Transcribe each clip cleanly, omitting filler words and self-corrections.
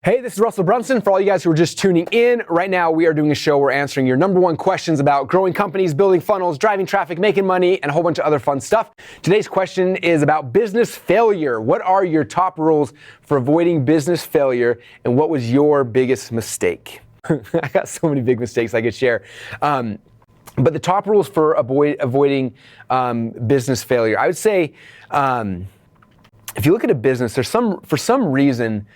Hey, this is Russell Brunson. For all you guys who are just tuning in, right now we are doing a show. We're answering your number one questions about growing companies, building funnels, driving traffic, making money, and a whole bunch of other fun stuff. Today's question is about business failure. What are your top rules for avoiding business failure, and what was your biggest mistake? I got so many big mistakes I could share. But the top rules for avoiding business failure, I would say, if you look at a business, for some reason,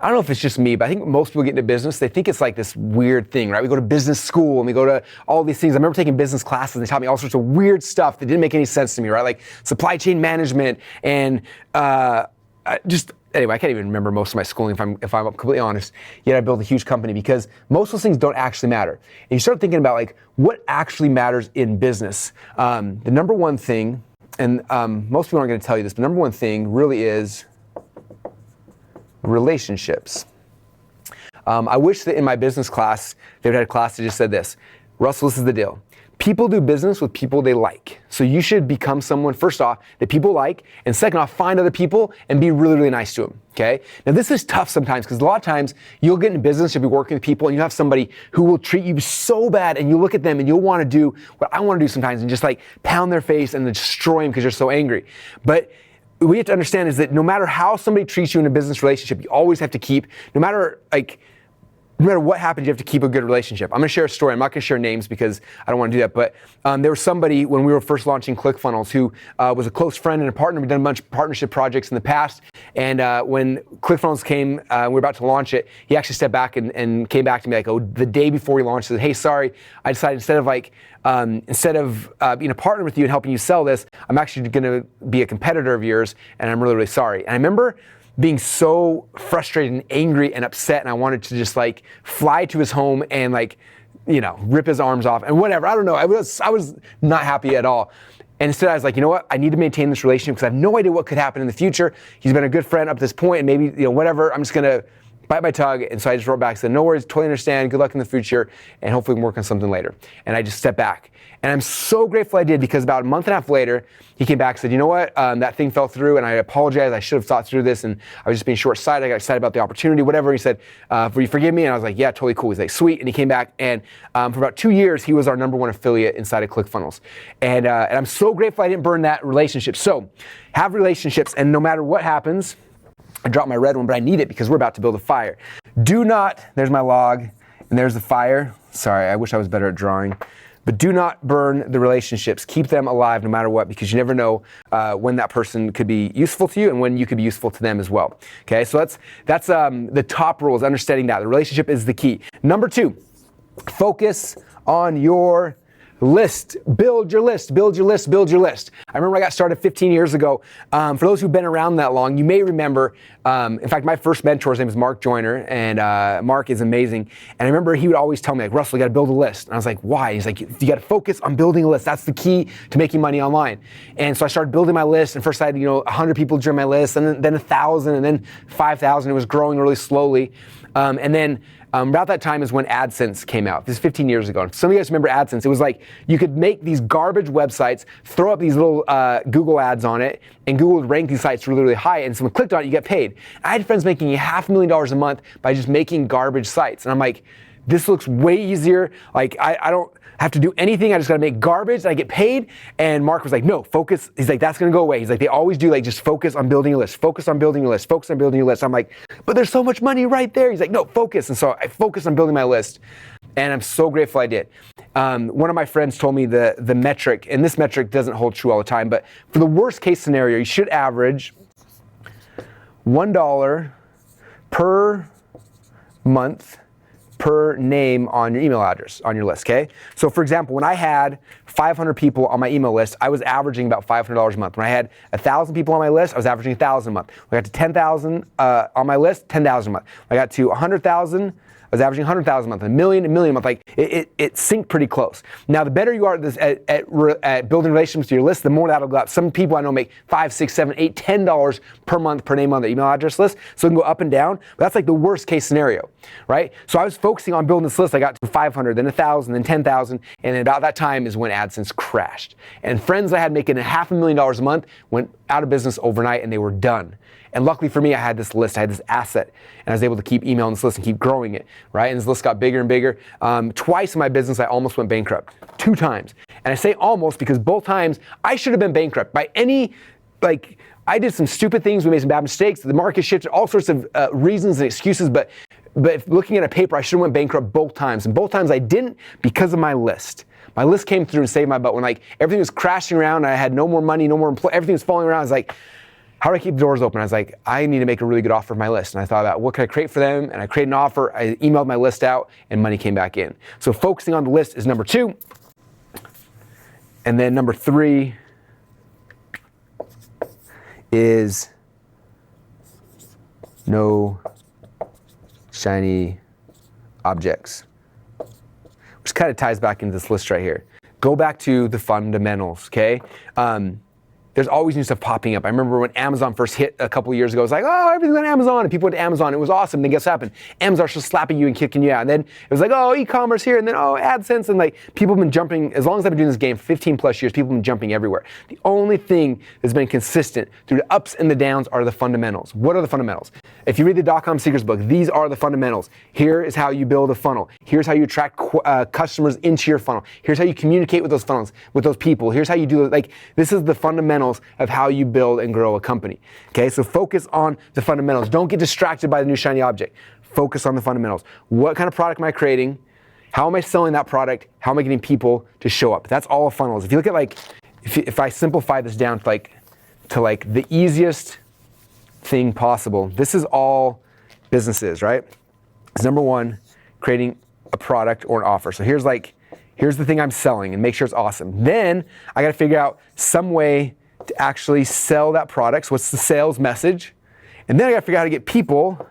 I don't know if it's just me, but I think most people get into business, they think it's like this weird thing, right? We go to business school and we go to all these things. I remember taking business classes and they taught me all sorts of weird stuff that didn't make any sense to me, right? Like supply chain management and anyway, I can't even remember most of my schooling if I'm completely honest. Yet I built a huge company because most of those things don't actually matter. And you start thinking about like what actually matters in business. The number one thing, and most people aren't going to tell you this, but the number one thing really is relationships. I wish that in my business class, they would have had a class that just said this: Russell, this is the deal. People do business with people they like. So you should become someone, first off, that people like, and second off, find other people and be really, really nice to them, okay? Now this is tough sometimes because a lot of times you'll get in business, you'll be working with people and you have somebody who will treat you so bad and you look at them and you'll want to do what I want to do sometimes and just like pound their face and destroy them because you're so angry. But what we have to understand is that no matter how somebody treats you in a business relationship, you always have to keep, no matter what happens, you have to keep a good relationship. I'm going to share a story. I'm not going to share names because I don't want to do that. But there was somebody when we were first launching ClickFunnels who was a close friend and a partner. We've done a bunch of partnership projects in the past. And when ClickFunnels came, we were about to launch it, he actually stepped back and came back to me the day before we launched, said, hey, sorry, I decided instead of being a partner with you and helping you sell this, I'm actually going to be a competitor of yours, and I'm really, really sorry. And I remember being so frustrated and angry and upset, and I wanted to just like fly to his home and rip his arms off and whatever. I don't know. I was not happy at all. And instead I was like, you know what? I need to maintain this relationship because I have no idea what could happen in the future. He's been a good friend up to this point, and maybe, whatever, I'm just going to bite my tongue. And so I just wrote back and said, no worries, totally understand. Good luck in the future. And hopefully we can work on something later. And I just stepped back. And I'm so grateful I did because about a month and a half later, he came back and said, you know what, that thing fell through and I apologize. I should have thought through this and I was just being short-sighted. I got excited about the opportunity, whatever. He said, will you forgive me? And I was like, yeah, totally cool. He's like, sweet. And he came back and for about 2 years, he was our number one affiliate inside of ClickFunnels. And I'm so grateful I didn't burn that relationship. So have relationships, and no matter what happens, I dropped my red one, but I need it because we're about to build a fire. There's my log, and there's the fire. Sorry, I wish I was better at drawing. But do not burn the relationships. Keep them alive no matter what, because you never know when that person could be useful to you and when you could be useful to them as well. Okay, so that's the top rule is understanding that. The relationship is the key. Number 2, focus on your list. Build your list, build your list, build your list. I remember I got started 15 years ago. For those who've been around that long, you may remember, in fact, my first mentor, his name is Mark Joyner, and Mark is amazing. And I remember he would always tell me, like, Russell, you got to build a list. And I was like, why? He's like, you got to focus on building a list. That's the key to making money online. And so I started building my list, and first I had, 100 people join my list, and then 1,000, and then 5,000. It was growing really slowly. And then about that time is when AdSense came out. This is 15 years ago. Some of you guys remember AdSense. It was like you could make these garbage websites, throw up these little Google ads on it, and Google would rank these sites really, really high, and someone clicked on it, you get paid. I had friends making $500,000 a month by just making garbage sites. And I'm like, this looks way easier. Like, I don't have to do anything. I just got to make garbage and I get paid. And Mark was like, no, focus. He's like, that's going to go away. He's like, they always do, like, just focus on building a list, focus on building a list, focus on building a list. I'm like, but there's so much money right there. He's like, no, focus. And so I focused on building my list. And I'm so grateful I did. One of my friends told me the metric, and this metric doesn't hold true all the time, but for the worst case scenario, you should average $1 per month per name on your email address on your list, okay? So for example, when I had 500 people on my email list, I was averaging about $500 a month. When I had 1,000 people on my list, I was averaging 1,000 a month. When I got to 10,000 on my list, 10,000 a month. When I got to 100,000, I was averaging 100,000 a month, a million a month. Like it synced pretty close. Now, the better you are at building relationships to your list, the more that'll go up. Some people I know make $5, $6, $7, $8, $10 per month per name on their email address list. So it can go up and down, but that's like the worst case scenario, right? So I was focusing on building this list. I got to 500, then 1,000, then 10,000, and then about that time is when AdSense crashed. And friends I had making $500,000 a month went out of business overnight, and they were done. And luckily for me, I had this list, I had this asset, and I was able to keep emailing this list and keep growing it, right? And this list got bigger and bigger. Twice in my business, I almost went bankrupt, 2 times. And I say almost because both times I should have been bankrupt by any, I did some stupid things, we made some bad mistakes, the market shifted, all sorts of reasons and excuses, but if looking at a paper, I should have went bankrupt both times. And both times I didn't because of my list. My list came through and saved my butt. When everything was crashing around, I had no more money, no more employees, everything was falling around. I was like, how do I keep the doors open? I was like, I need to make a really good offer for my list. And I thought about what can I create for them? And I created an offer, I emailed my list out, and money came back in. So focusing on the list is number 2. And then number 3 is no shiny objects, which kind of ties back into this list right here. Go back to the fundamentals, okay? There's always new stuff popping up. I remember when Amazon first hit a couple of years ago, it was like, oh, everything's on Amazon, and people went to Amazon, it was awesome. Then guess what happened? Amazon's just slapping you and kicking you out. And then it was like, oh, e-commerce here, and then, oh, AdSense, and people have been jumping, as long as I've been doing this game, 15 plus years, people have been jumping everywhere. The only thing that's been consistent through the ups and the downs are the fundamentals. What are the fundamentals? If you read the .com Secrets book, these are the fundamentals. Here is how you build a funnel. Here's how you attract customers into your funnel. Here's how you communicate with those funnels, with those people. Here's how you do it. This is the fundamentals of how you build and grow a company. Okay, so focus on the fundamentals. Don't get distracted by the new shiny object. Focus on the fundamentals. What kind of product am I creating? How am I selling that product? How am I getting people to show up? That's all a funnel is. If you look at if I simplify this down to the easiest thing possible, this is all businesses, right? It's number 1, creating a product or an offer. So here's the thing I'm selling and make sure it's awesome. Then I got to figure out some way to actually sell that product. So what's the sales message? And then I got to figure out how to get people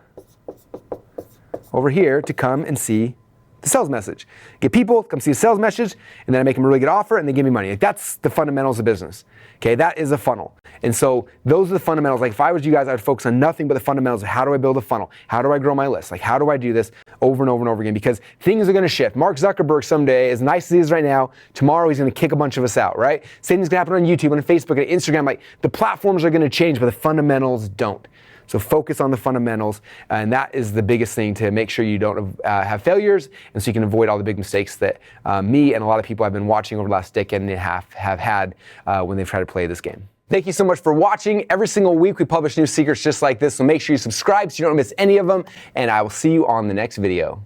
over here to come and see the sales message. Get people, come see the sales message, and then I make them a really good offer, and they give me money. That's the fundamentals of business. Okay, that is a funnel. And so those are the fundamentals. If I was you guys, I'd focus on nothing but the fundamentals of how do I build a funnel? How do I grow my list? How do I do this over and over and over again? Because things are going to shift. Mark Zuckerberg someday, as nice as he is right now, tomorrow he's going to kick a bunch of us out, right? Same thing's going to happen on YouTube, on Facebook, and Instagram. The platforms are going to change, but the fundamentals don't. So focus on the fundamentals, and that is the biggest thing to make sure you don't have failures, and so you can avoid all the big mistakes that me and a lot of people I've been watching over the last decade and a half have had when they've tried to play this game. Thank you so much for watching. Every single week we publish new secrets just like this, so make sure you subscribe so you don't miss any of them, and I will see you on the next video.